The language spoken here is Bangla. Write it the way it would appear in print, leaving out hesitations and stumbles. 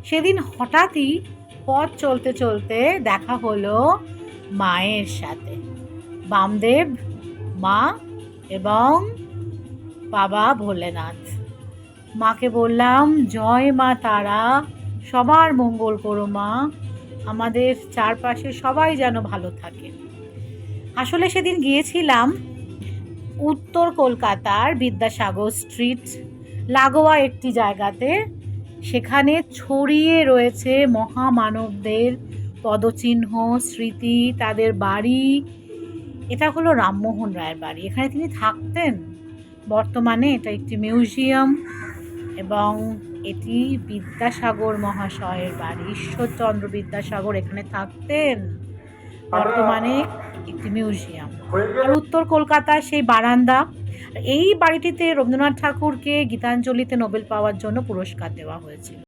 সেদিন হঠাৎই পথ চলতে চলতে দেখা হলো মায়ের সাথে, বামদেব, মা এবং বাবা ভোলেনাথ। মাকে বললাম, জয় মা তারা, সবার মঙ্গল করো মা, আমাদের চারপাশে সবাই যেন ভালো থাকে। আসলে সেদিন গিয়েছিলাম উত্তর কলকাতার বিদ্যাসাগর স্ট্রিট লাগোয়া একটি জায়গাতে। সেখানে ছড়িয়ে রয়েছে মহামানবদের পদচিহ্ন, স্মৃতি, তাদের বাড়ি। এটা হলো রামমোহন রায়ের বাড়ি, এখানে তিনি থাকতেন। বর্তমানে এটা একটি মিউজিয়াম এবং এটি বিদ্যাসাগর মহাশয়ের বাড়ি। ঈশ্বরচন্দ্র বিদ্যাসাগর এখানে থাকতেন, বর্তমানে একটি মিউজিয়াম। আর উত্তর কলকাতার সেই বারান্দা, এই বাড়িটিতে রবীন্দ্রনাথ ঠাকুরকে গীতাঞ্জলিতে নোবেল পাওয়ার জন্য পুরস্কার দেওয়া হয়েছিল।